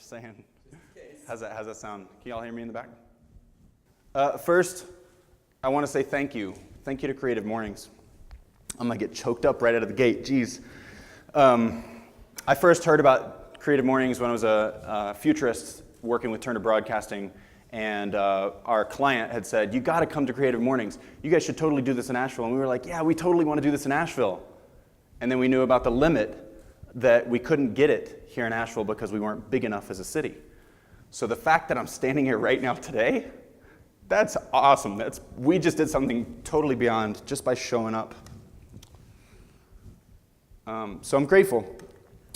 Just saying. How's that sound? Can y'all hear me in the back? First, I want to say thank you. Thank you to Creative Mornings. I'm going to get choked up right out of the gate. Jeez. I first heard about Creative Mornings when I was a futurist working with Turner Broadcasting, and our client had said, you got to come to Creative Mornings. You guys should totally do this in Nashville. And we were like, yeah, we totally want to do this in Nashville. And then we knew about the limit that we couldn't get it here in Nashville because we weren't big enough as a city. So the fact that I'm standing here right now today, that's awesome. We just did something totally beyond just by showing up. So I'm grateful.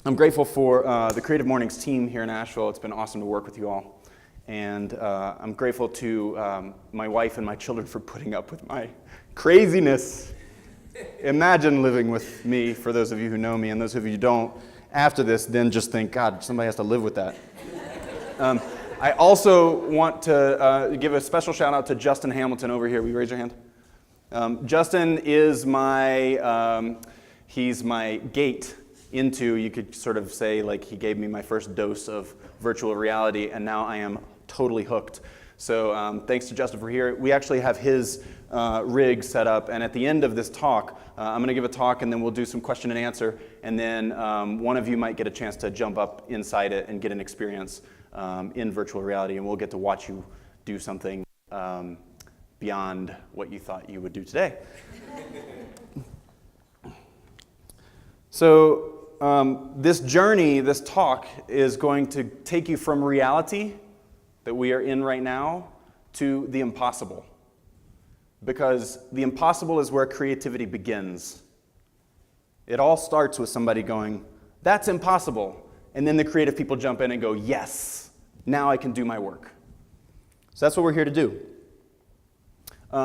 I'm grateful for the Creative Mornings team here in Nashville. It's been awesome to work with you all. And I'm grateful to my wife and my children for putting up with my craziness. Imagine living with me, for those of you who know me, and those of you who don't, after this, then just think, God, somebody has to live with that. I also want to give a special shout out to Justin Hamilton over here. Will you raise your hand? Justin is he's my gate into, you could sort of say, like he gave me my first dose of virtual reality, and now I am totally hooked. So thanks to Justin for here. We actually have his rig set up, and at the end of this talk, I'm going to give a talk, and then we'll do some question and answer, and then one of you might get a chance to jump up inside it and get an experience in virtual reality, and we'll get to watch you do something beyond what you thought you would do today. So this journey, this talk, is going to take you from reality that we are in right now to the impossible. Because the impossible is where creativity begins. It all starts with somebody going, that's impossible. And then the creative people jump in and go, yes, now I can do my work. So that's what we're here to do.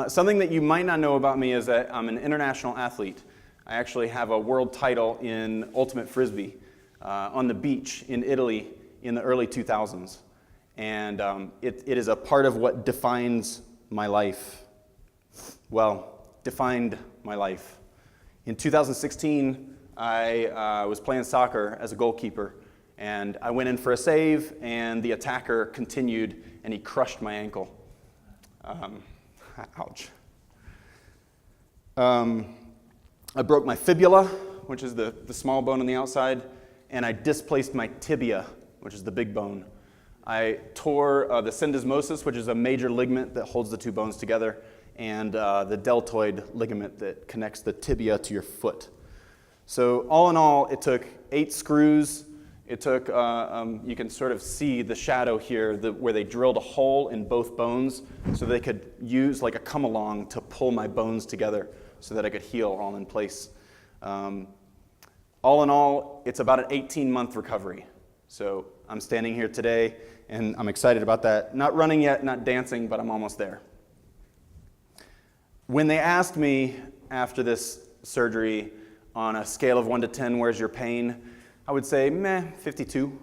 Something that you might not know about me is that I'm an international athlete. I actually have a world title in ultimate frisbee on the beach in Italy in the early 2000s. And it is a part of what defines my life. Well, defined my life. In 2016, I was playing soccer as a goalkeeper, and I went in for a save, and the attacker continued, and he crushed my ankle. Ouch. I broke my fibula, which is the small bone on the outside, and I displaced my tibia, which is the big bone. I tore the syndesmosis, which is a major ligament that holds the two bones together, and the deltoid ligament that connects the tibia to your foot. So all in all, it took 8 screws. It took, you can sort of see the shadow here where they drilled a hole in both bones so they could use like a come-along to pull my bones together so that I could heal all in place. All in all, it's about an 18-month recovery. So I'm standing here today, and I'm excited about that. Not running yet, not dancing, but I'm almost there. When they asked me after this surgery on a scale of 1 to 10, where's your pain? I would say, 52.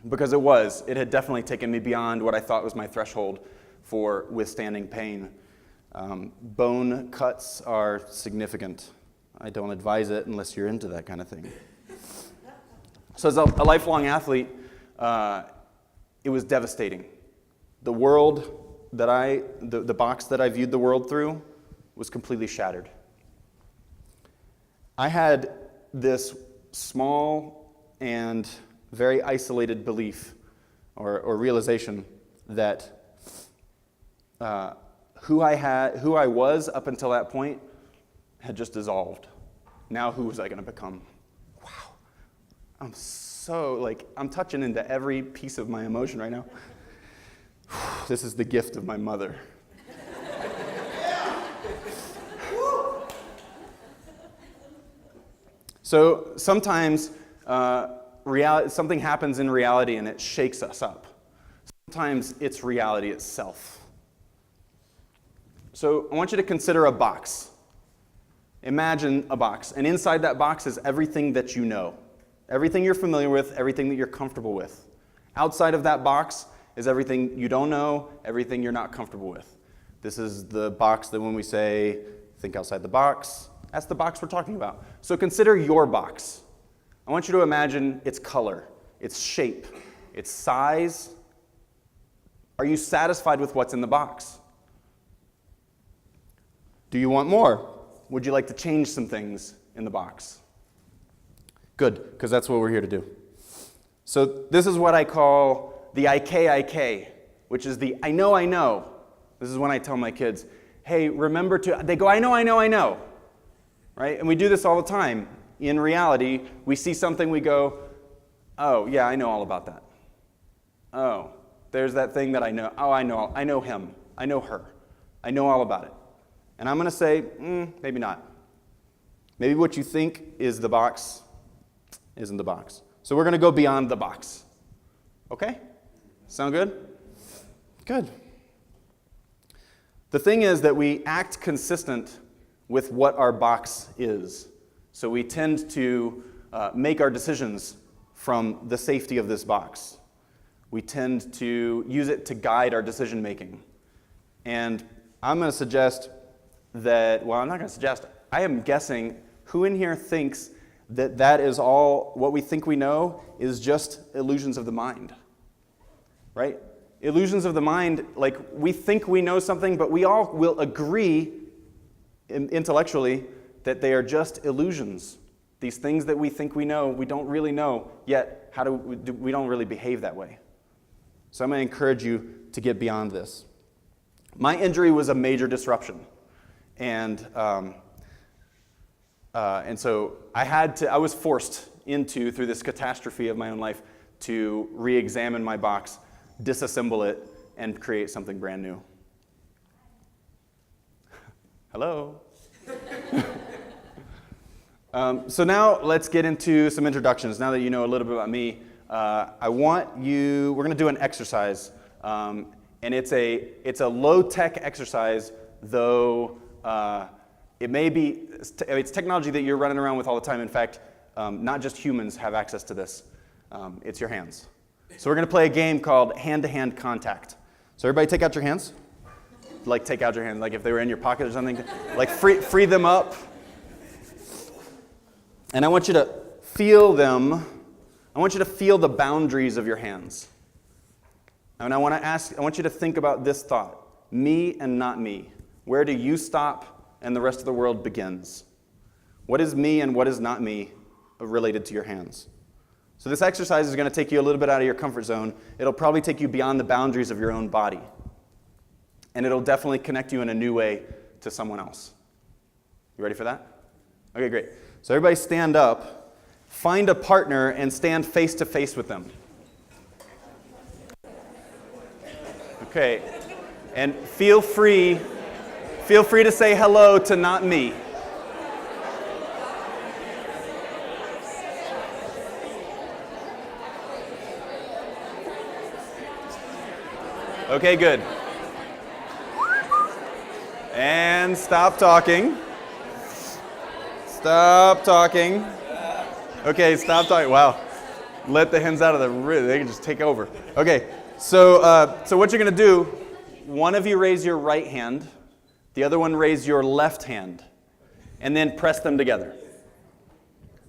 Because it had definitely taken me beyond what I thought was my threshold for withstanding pain. Bone cuts are significant. I don't advise it unless you're into that kind of thing. So as a lifelong athlete, it was devastating. The world the box that I viewed the world through was completely shattered. I had this small and very isolated belief or realization that who I was up until that point had just dissolved. Now who was I going to become? Wow. I'm touching into every piece of my emotion right now. This is the gift of my mother. So sometimes something happens in reality and it shakes us up. Sometimes it's reality itself. So I want you to consider a box. Imagine a box, and inside that box is everything that you know. Everything you're familiar with, everything that you're comfortable with. Outside of that box is everything you don't know, everything you're not comfortable with. This is the box that when we say, think outside the box, that's the box we're talking about. So consider your box. I want you to imagine its color, its shape, its size. Are you satisfied with what's in the box? Do you want more? Would you like to change some things in the box? Good, because that's what we're here to do. So this is what I call the IK, which is the I know. This is when I tell my kids, hey, remember to, they go, I know. Right? And we do this all the time. In reality, we see something, we go, oh, yeah, I know all about that. Oh, there's that thing that I know. Oh, I know him. I know her. I know all about it. And I'm going to say, maybe not. Maybe what you think is the box isn't the box. So we're going to go beyond the box. Okay? Sound good? Good. The thing is that we act consistent with what our box is. So we tend to make our decisions from the safety of this box. We tend to use it to guide our decision making. And I'm going to suggest that, well, I'm not going to suggest, I am guessing who in here thinks that that is all, what we think we know is just illusions of the mind, right? Illusions of the mind, like we think we know something, but we all will agree intellectually that they are just illusions. These things that we think we know, we don't really know, yet we don't really behave that way. So I'm going to encourage you to get beyond this. My injury was a major disruption. And so I was forced into, through this catastrophe of my own life, to re-examine my box, disassemble it, and create something brand new. Hello? So now let's get into some introductions. Now that you know a little bit about me, we're going to do an exercise. And it's a low-tech exercise, though it's technology that you're running around with all the time. In fact, not just humans have access to this. It's your hands. So we're going to play a game called hand-to-hand contact. So everybody take out your hands. Like take out your hands, like if they were in your pocket or something. Like free them up. And I want you to feel them. I want you to feel the boundaries of your hands. And I want you to think about this thought. Me and not me. Where do you stop and the rest of the world begins? What is me and what is not me related to your hands? So this exercise is going to take you a little bit out of your comfort zone. It'll probably take you beyond the boundaries of your own body. And it'll definitely connect you in a new way to someone else. You ready for that? Okay, great. So everybody stand up, find a partner, and stand face to face with them. Okay. And feel free to say hello to not me. Okay, good. And stop talking. Stop talking. Okay, stop talking. Wow. Let the hens out of the roost. They can just take over. Okay, so what you're going to do, one of you raise your right hand, the other one raise your left hand, and then press them together.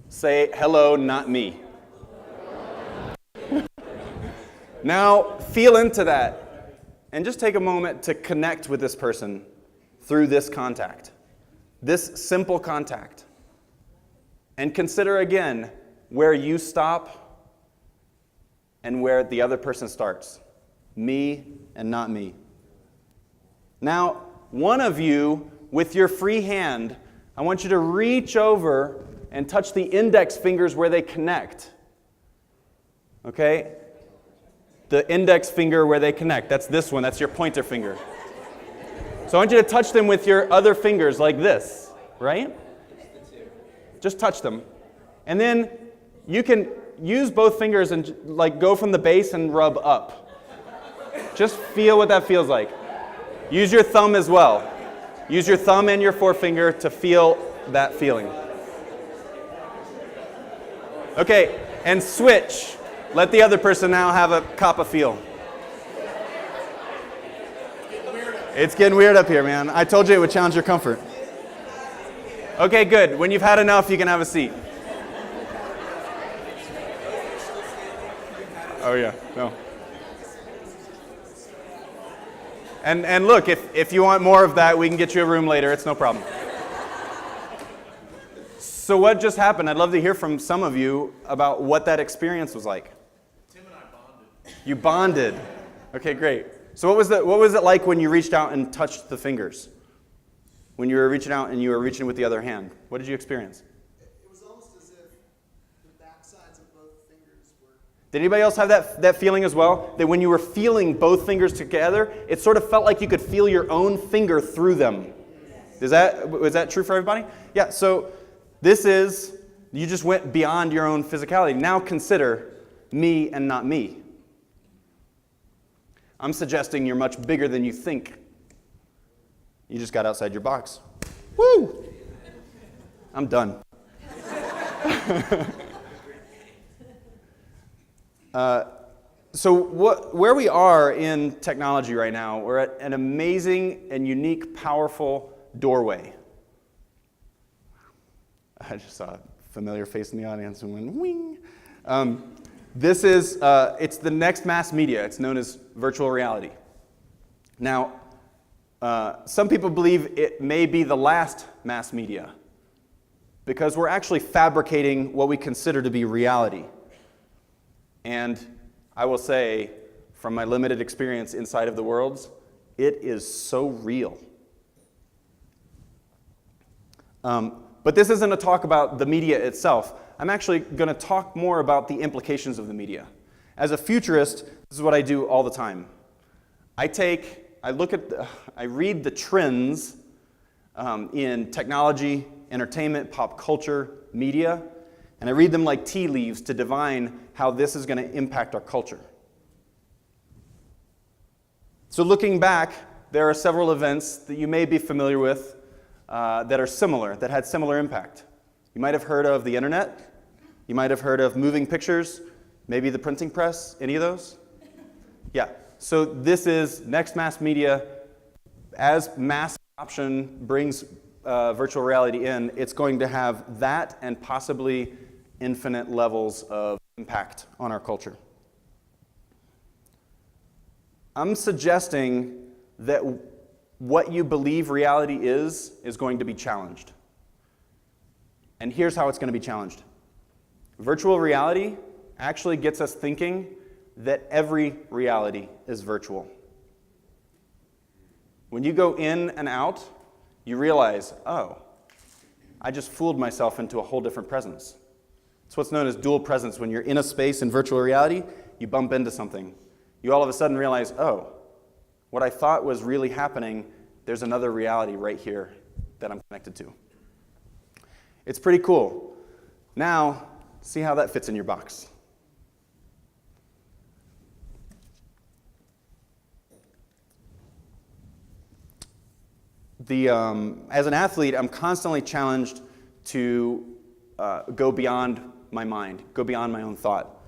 Say, hello, not me. Now, feel into that, and just take a moment to connect with this person through this contact, this simple contact. And consider again where you stop and where the other person starts. Me and not me. Now, one of you, with your free hand, I want you to reach over and touch the index fingers where they connect. Okay? The index finger where they connect. That's this one. That's your pointer finger. So I want you to touch them with your other fingers like this, right? Just touch them. And then you can use both fingers and like go from the base and rub up. Just feel what that feels like. Use your thumb as well. Use your thumb and your forefinger to feel that feeling. Okay, and switch. Let the other person now have a cop of feel. It's getting weird up here, man. I told you it would challenge your comfort. Okay, good. When you've had enough, you can have a seat. Oh yeah, no. And look, if you want more of that, we can get you a room later. It's no problem. So what just happened? I'd love to hear from some of you about what that experience was like. Tim and I bonded. You bonded. Okay, great. So what was it like when you reached out and touched the fingers? When you were reaching out and you were reaching with the other hand? What did you experience? It was almost as if the backsides of both fingers were... Did anybody else have that feeling as well? That when you were feeling both fingers together, it sort of felt like you could feel your own finger through them. Was that true for everybody? Yeah, so you just went beyond your own physicality. Now consider me and not me. I'm suggesting you're much bigger than you think. You just got outside your box. Woo! I'm done. So where we are in technology right now, we're at an amazing and unique, powerful doorway. I just saw a familiar face in the audience and went, wing. It's the next mass media. It's known as virtual reality. Now, some people believe it may be the last mass media because we're actually fabricating what we consider to be reality. And I will say, from my limited experience inside of the worlds, it is so real. But this isn't a talk about the media itself. I'm actually going to talk more about the implications of the media. As a futurist, this is what I do all the time. I read the trends in technology, entertainment, pop culture, media, and I read them like tea leaves to divine how this is going to impact our culture. So looking back, there are several events that you may be familiar with that are similar, that had similar impact. You might have heard of the internet. You might have heard of moving pictures, maybe the printing press. Any of those? Yeah. So this is next mass media. As mass adoption brings virtual reality in, it's going to have that and possibly infinite levels of impact on our culture. I'm suggesting that what you believe reality is going to be challenged. And here's how it's going to be challenged. Virtual reality actually gets us thinking that every reality is virtual. When you go in and out, you realize, oh, I just fooled myself into a whole different presence. It's what's known as dual presence. When you're in a space in virtual reality, you bump into something. You all of a sudden realize, oh, what I thought was really happening, there's another reality right here that I'm connected to. It's pretty cool. Now, see how that fits in your box. As an athlete, I'm constantly challenged to go beyond my mind, go beyond my own thought.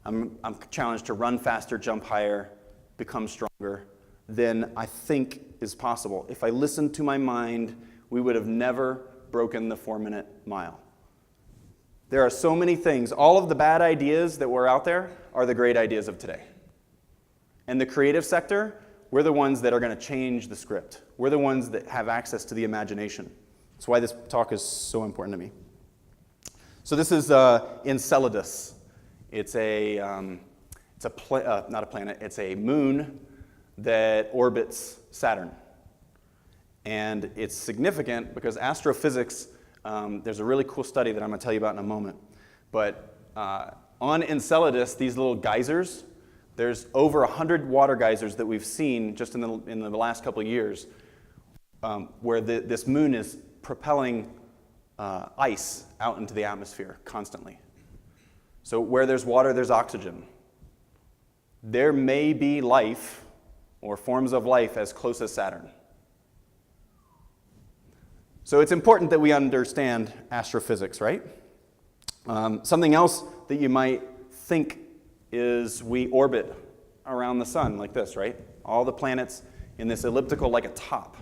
I'm challenged to run faster, jump higher, become stronger than I think is possible. If I listened to my mind, we would have never broken the 4-minute mile. There are so many things. All of the bad ideas that were out there are the great ideas of today. And the creative sector, we're the ones that are going to change the script. We're the ones that have access to the imagination. That's why this talk is so important to me. So this is Enceladus. It's not a planet. It's a moon that orbits Saturn. And it's significant because astrophysics, there's a really cool study that I'm going to tell you about in a moment. But on Enceladus, these little geysers, there's over 100 water geysers that we've seen just in the last couple of years where this moon is propelling ice out into the atmosphere constantly. So where there's water, there's oxygen. There may be life or forms of life as close as Saturn. So it's important that we understand astrophysics, right? Something else that you might think is we orbit around the sun like this, right? All the planets in this elliptical like a top.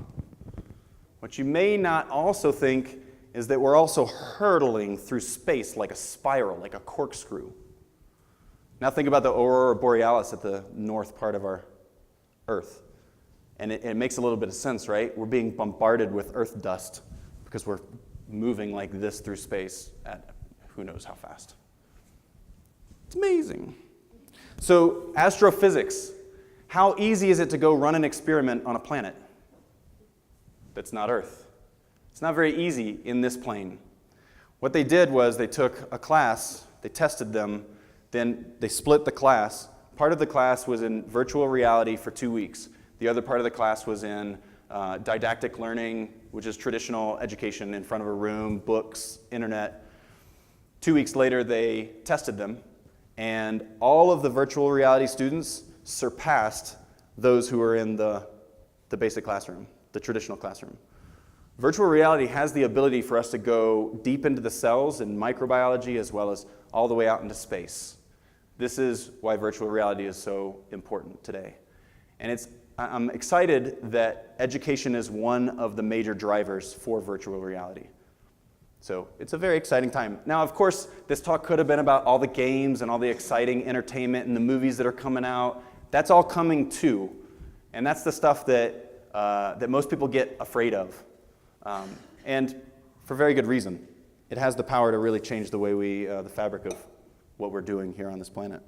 What you may not also think is that we're also hurtling through space like a spiral, like a corkscrew. Now think about the aurora borealis at the north part of our Earth. And it makes a little bit of sense, right? We're being bombarded with Earth dust because we're moving like this through space at who knows how fast. It's amazing. So, astrophysics. How easy is it to go run an experiment on a planet that's not Earth? It's not very easy in this plane. What they did was they took a class, they tested them, then they split the class. Part of the class was in virtual reality for 2 weeks. The other part of the class was in didactic learning, which is traditional education in front of a room, books, internet. 2 weeks later, they tested them, and all of the virtual reality students surpassed those who were in the basic classroom, the traditional classroom. Virtual reality has the ability for us to go deep into the cells in microbiology as well as all the way out into space. This is why virtual reality is so important today. And I'm excited that education is one of the major drivers for virtual reality. So it's a very exciting time. Now, of course, this talk could have been about all the games and all the exciting entertainment and the movies that are coming out. That's all coming too. And that's the stuff that most people get afraid of. And for very good reason. It has the power to really change the way the fabric of what we're doing here on this planet.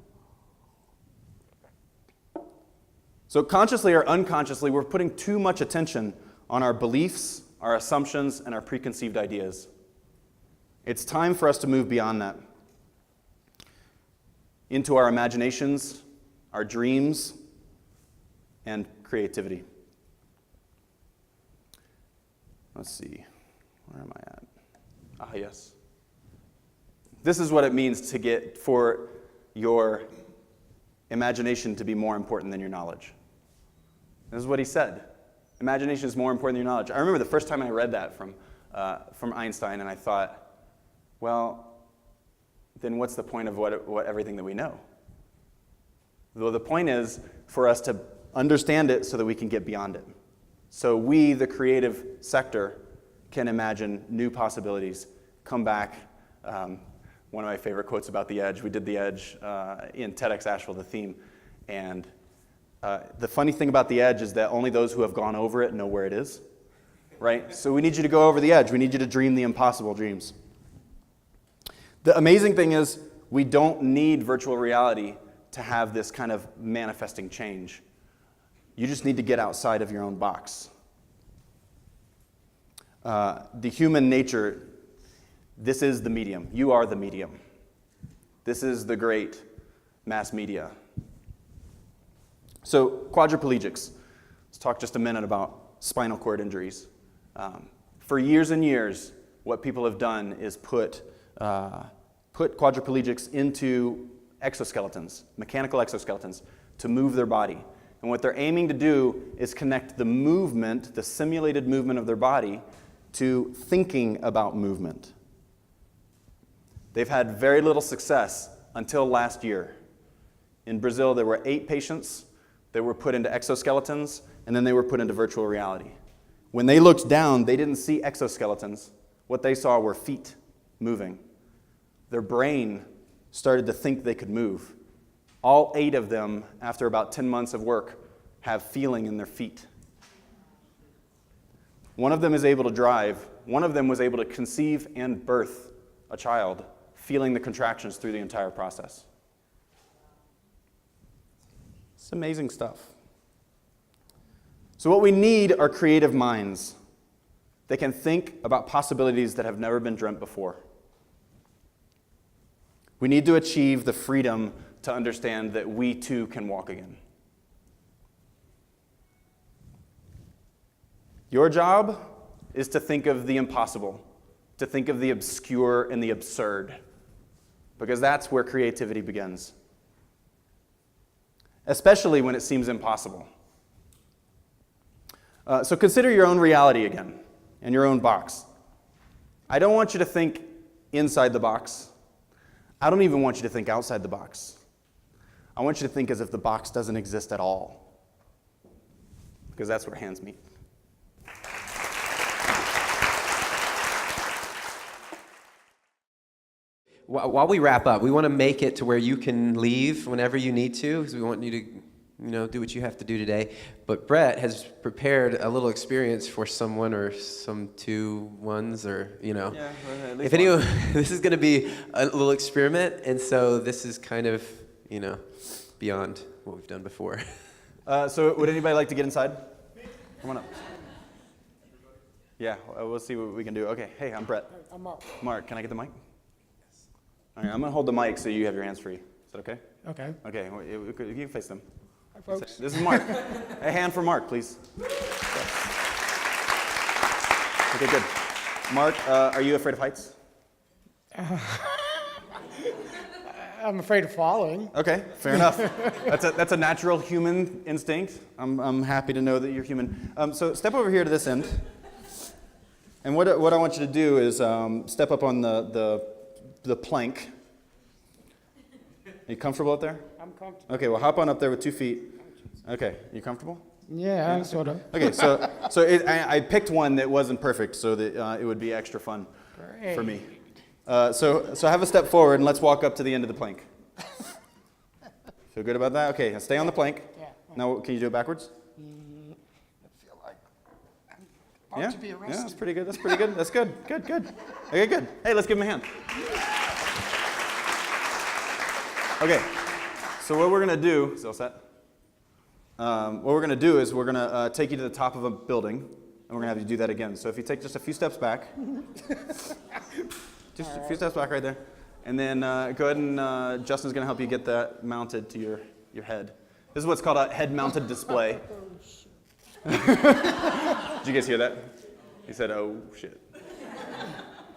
So consciously or unconsciously, we're putting too much attention on our beliefs, our assumptions, and our preconceived ideas. It's time for us to move beyond that into our imaginations, our dreams, and creativity. Let's see, where am I at? Ah, yes. This is what it means for your imagination to be more important than your knowledge. This is what he said. Imagination is more important than your knowledge. I remember the first time I read that from Einstein, and I thought, well, then what's the point of what everything that we know? Well, the point is for us to understand it so that we can get beyond it. So we, the creative sector, can imagine new possibilities, come back. One of my favorite quotes about the Edge, we did the Edge in TEDx Asheville, the theme, and the funny thing about the Edge is that only those who have gone over it know where it is, right? So we need you to go over the edge. We need you to dream the impossible dreams. The amazing thing is we don't need virtual reality to have this kind of manifesting change. You just need to get outside of your own box. The human nature, this is the medium. You are the medium. This is the great mass media. So quadriplegics. Let's talk just a minute about spinal cord injuries. For years and years, what people have done is put quadriplegics into exoskeletons, mechanical exoskeletons, to move their body. And what they're aiming to do is connect the movement, the simulated movement of their body, to thinking about movement. They've had very little success until last year. In Brazil, there were 8 patients that were put into exoskeletons, and then they were put into virtual reality. When they looked down, they didn't see exoskeletons. What they saw were feet moving. Their brain started to think they could move. All 8 of them, after about 10 months of work, have feeling in their feet. One of them is able to drive. One of them was able to conceive and birth a child, feeling the contractions through the entire process. It's amazing stuff. So what we need are creative minds that can think about possibilities that have never been dreamt before. We need to achieve the freedom to understand that we too can walk again. Your job is to think of the impossible, to think of the obscure and the absurd, because that's where creativity begins. Especially when it seems impossible. So consider your own reality again, and your own box. I don't want you to think inside the box. I don't even want you to think outside the box. I want you to think as if the box doesn't exist at all, because that's where hands meet. while we wrap up, we want to make it to where you can leave whenever you need to, because we want you to, do what you have to do today. But Brett has prepared a little experience for someone or some two ones, or Yeah, at least if anyone, this is going to be a little experiment, and so this is kind of, beyond what we've done before. So would anybody like to get inside? Come on up. Yeah, we'll see what we can do. Okay, hey, I'm Brett. I'm Mark. Mark, can I get the mic? Yes. All right, I'm going to hold the mic so you have your hands free. Is that okay? Okay. Okay, well, you can face them. Hi, folks. This is Mark. A hand for Mark, please. Okay, good. Mark, are you afraid of heights? I'm afraid of falling. Okay, fair enough. That's a natural human instinct. I'm happy to know that you're human. So step over here to this end. And what I want you to do is step up on the plank. Are you comfortable up there? I'm comfortable. Okay, well hop on up there with 2 feet. Okay, you comfortable? Yeah, sort of. Okay, so I picked one that wasn't perfect so that it would be extra fun for me. So have a step forward and let's walk up to the end of the plank. Feel good about that? Okay, stay on the plank. Yeah. Now, can you do it backwards? I feel like I'm about to be arrested. Yeah, that's pretty good. That's pretty good. That's good. Good. Okay, good. Hey, let's give him a hand. Okay, so what we're going to do, is all set? What we're going to do is we're going to take you to the top of a building, and we're going to have you do that again. So if you take just a few steps back, just a few steps back right there, and then go ahead and Justin's going to help you get that mounted to your head. This is what's called a head-mounted display. Did you guys hear that? He said, "Oh shit."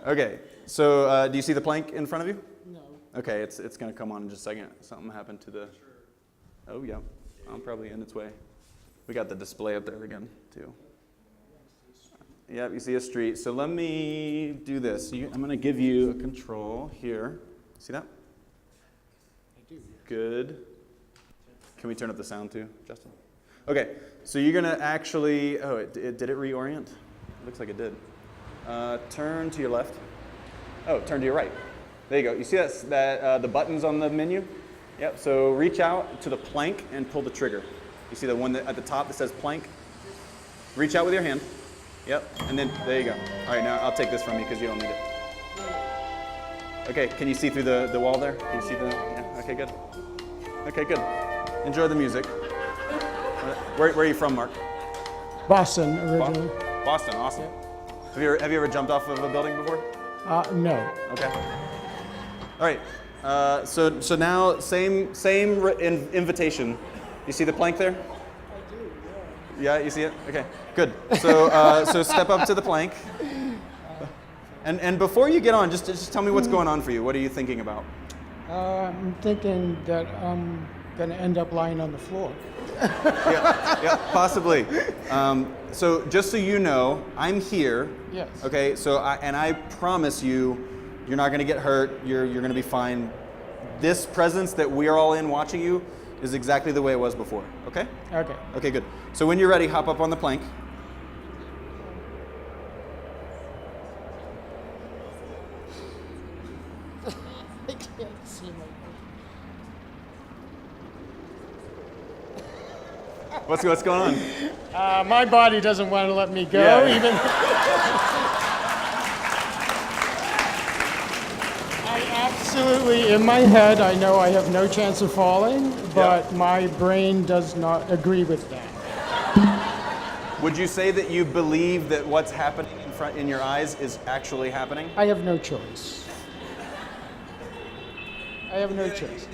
Okay, so do you see the plank in front of you? No. Okay, it's going to come on in just a second. Something happened to the... Oh, yeah. I'm probably in its way. We got the display up there again, too. Yep, you see a street. So let me do this. I'm going to give you a control here. See that? I do. Good. Can we turn up the sound, too, Justin? Okay, so you're going to actually... Oh, did it reorient? Looks like it did. Turn to your left. Oh, turn to your right. There you go. You see that the buttons on the menu? Yep, so reach out to the plank and pull the trigger. You see the one at the top that says plank? Reach out with your hand. Yep, and then there you go. All right, now I'll take this from you because you don't need it. Okay, can you see through the wall there? Can you see the... Yeah, okay, good. Okay, good. Enjoy the music. Where are you from, Mark? Boston originally. Boston, awesome. Yeah. Have you ever jumped off of a building before? No. Okay. All right. So now same invitation. You see the plank there? I do. Yeah, you see it? Okay, good. So so step up to the plank. And before you get on, just tell me what's going on for you. What are you thinking about? I'm thinking that I'm going to end up lying on the floor. Yeah, possibly. So just so you know, I'm here. Yes. Okay. So I promise you, you're not going to get hurt. You're going to be fine. This presence that we are all in watching you is exactly the way it was before. Okay. Okay. Okay. Good. So when you're ready, hop up on the plank. I can't see my... What's going on? My body doesn't want to let me go, Yeah. even... I absolutely, in my head, I know I have no chance of falling, but my brain does not agree with that. Would you say that you believe that what's happening in your eyes is actually happening? I have no choice. I have no choice.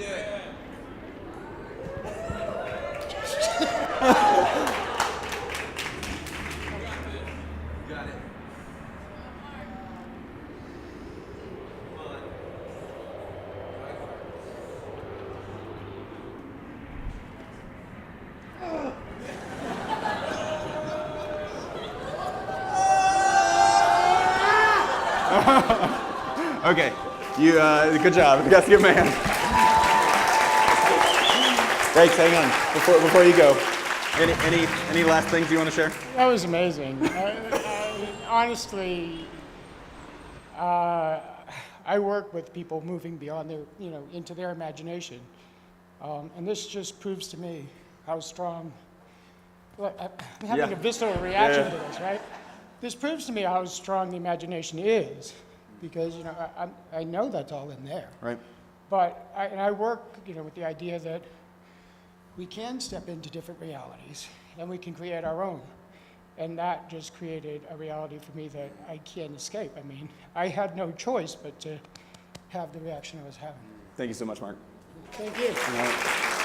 Okay, good job. You guys give him a hand. Thanks. Hang on before you go. Any last things you want to share? That was amazing. Honestly, I work with people moving beyond their, into their imagination. And this just proves to me how strong, well, I'm having Yeah. a visceral reaction Yeah. to this, right? This proves to me how strong the imagination is, because, I know that's all in there. Right. But I work, with the idea that we can step into different realities, and we can create our own. And that just created a reality for me that I can't escape. I mean, I had no choice but to have the reaction I was having. Thank you so much, Mark. Thank you. All right.